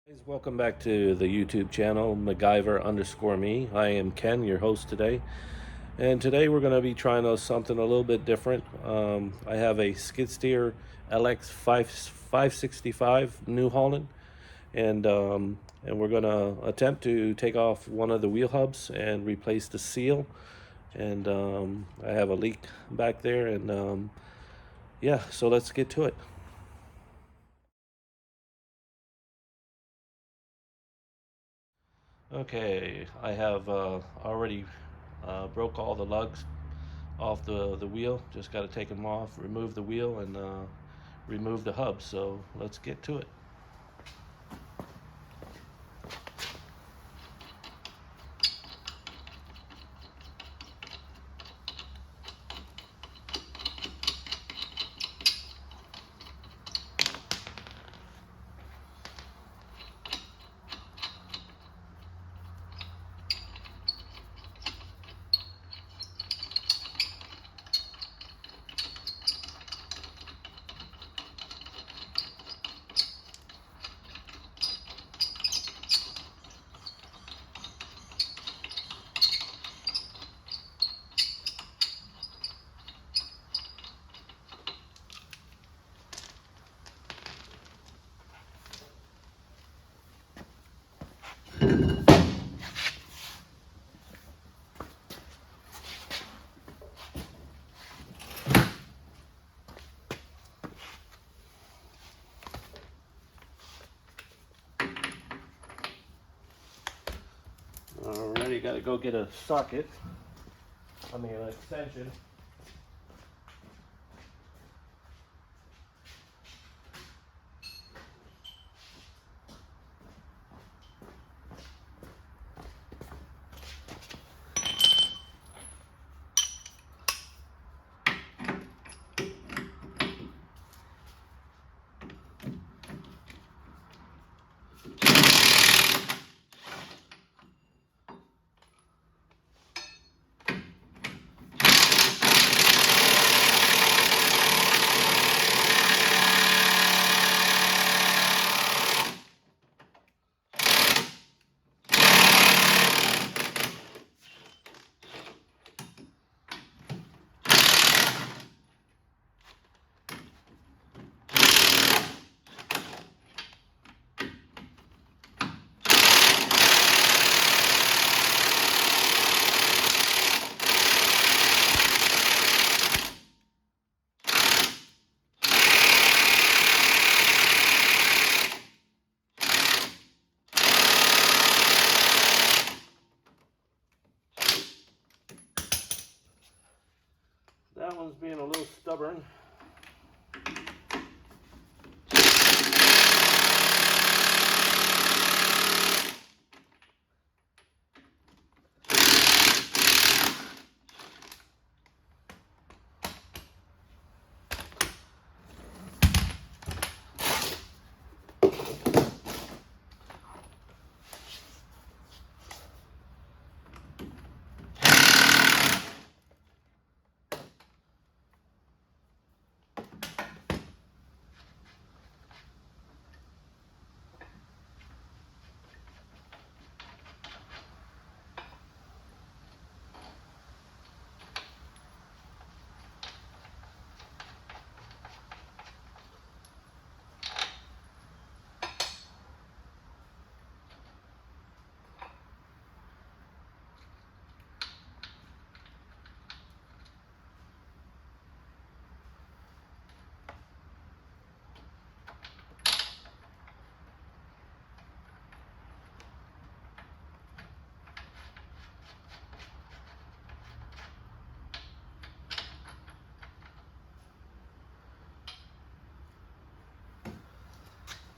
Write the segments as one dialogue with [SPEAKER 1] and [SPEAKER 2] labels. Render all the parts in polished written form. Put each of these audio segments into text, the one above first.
[SPEAKER 1] Guys, welcome back to the YouTube channel MacGyver_me. I am Ken, your host today, and today we're going to be trying out something a little bit different. I have a skid steer Lx565 New Holland, and we're going to attempt to take off one of the wheel hubs and replace the seal. And I have a leak back there, and yeah, so let's get to it. Okay, I have already broke all the lugs off the wheel. Just got to take them off, remove the wheel, and remove the hub. So let's get to it. Alrighty, got to go get a socket. I mean an extension. That one's being a little stubborn.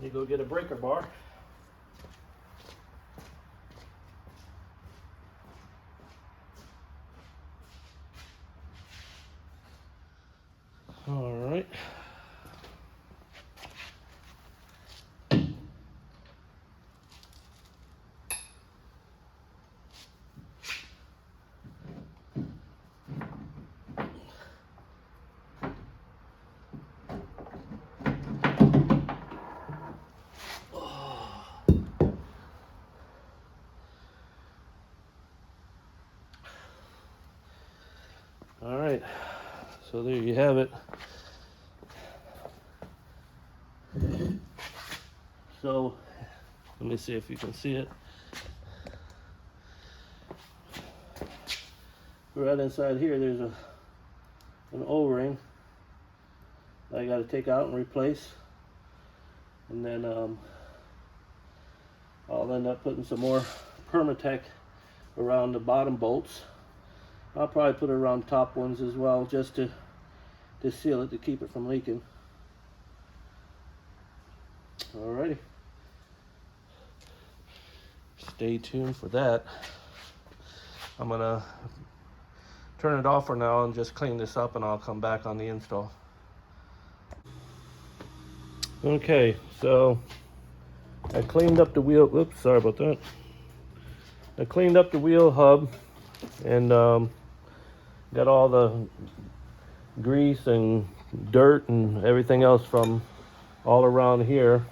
[SPEAKER 1] You go get a breaker bar. All right. So there you have it. So let me see if you can see it. Right inside here, there's an O-ring that I got to take out and replace, and then I'll end up putting some more Permatech around the bottom bolts. I'll probably put it around top ones as well, just to seal it, to keep it from leaking. Alrighty. Stay tuned for that. I'm gonna turn it off for now and just clean this up, and I'll come back on the install. Okay, so I cleaned up the wheel. Oops, sorry about that. I cleaned up the wheel hub and got all the grease and dirt and everything else from all around here.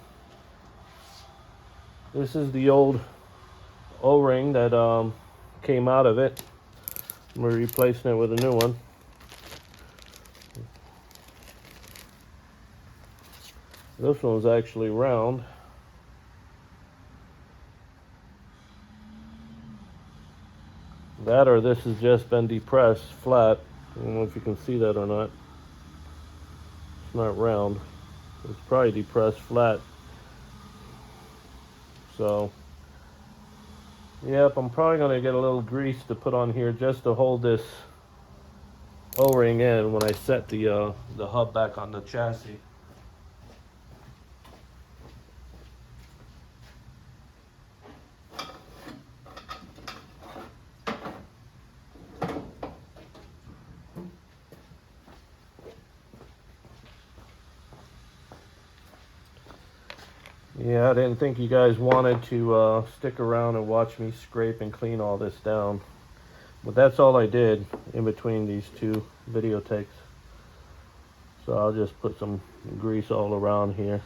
[SPEAKER 1] This is the old O-ring that came out of it. We're replacing it with a new one. This one's actually round. That or this has just been depressed flat. I don't know if you can see that or not. It's not round. It's probably depressed flat. So, yep, I'm probably going to get a little grease to put on here just to hold this O-ring in when I set the hub back on the chassis. Yeah, I didn't think you guys wanted to stick around and watch me scrape and clean all this down. But that's all I did in between these two video takes. So I'll just put some grease all around here.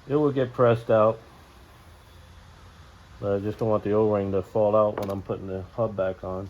[SPEAKER 1] It will get pressed out. But I just don't want the O-ring to fall out when I'm putting the hub back on.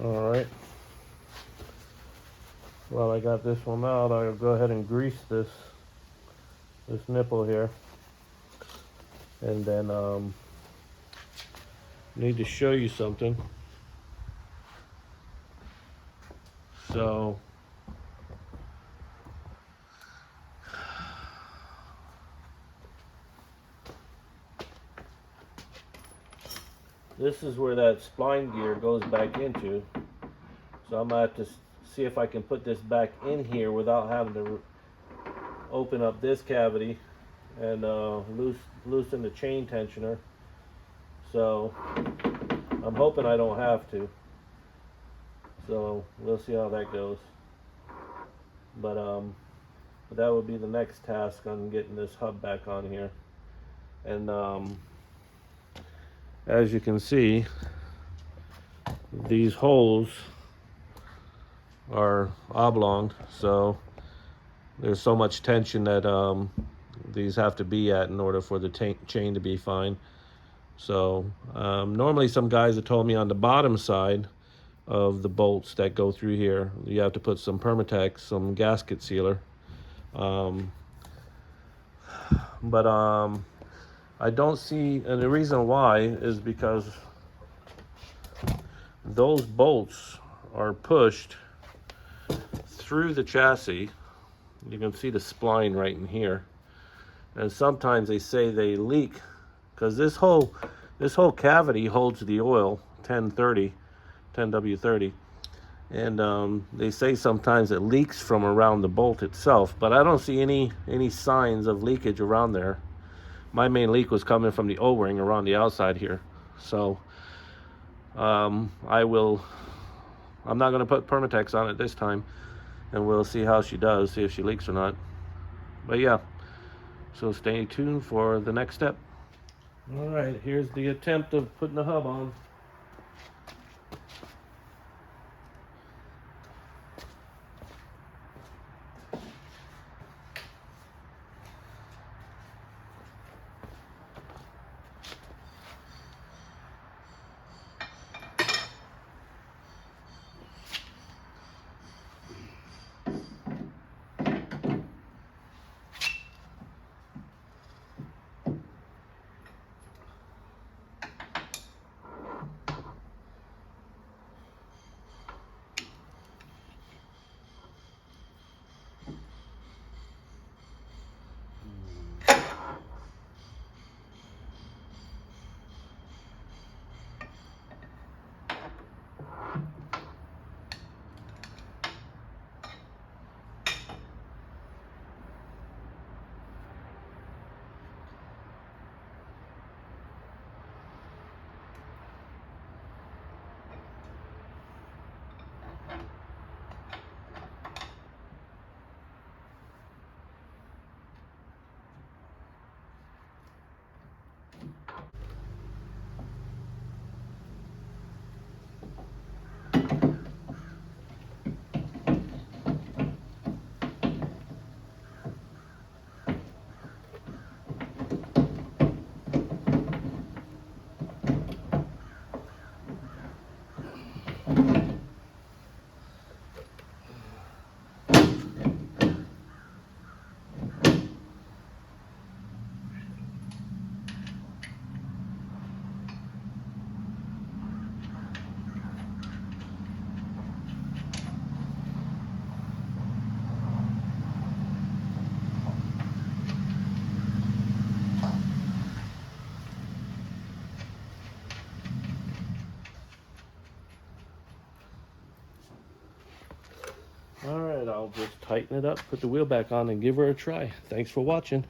[SPEAKER 1] Alright. Well, I got this one out. I'll go ahead and grease this nipple here. And then need to show you something. So this is where that spline gear goes back into. So I'm gonna have to see if I can put this back in here without having to open up this cavity and loosen the chain tensioner. So I'm hoping I don't have to. So we'll see how that goes. But that would be the next task on getting this hub back on here. And as you can see, these holes are oblong, so there's so much tension that these have to be at in order for the chain to be fine. So normally some guys have told me on the bottom side of the bolts that go through here, you have to put some Permatech, some gasket sealer. But I don't see, and the reason why is because those bolts are pushed through the chassis. You can see the spline right in here. And sometimes they say they leak because this whole This whole cavity holds the oil, 10W30, and they say sometimes it leaks from around the bolt itself, but I don't see any signs of leakage around there. My main leak was coming from the O-ring around the outside here, so I'm not going to put Permatex on it this time, and we'll see how she does, see if she leaks or not. But yeah, so stay tuned for the next step. All right, here's the attempt of putting the hub on. All right, I'll just tighten it up, put the wheel back on, and give her a try. Thanks for watching.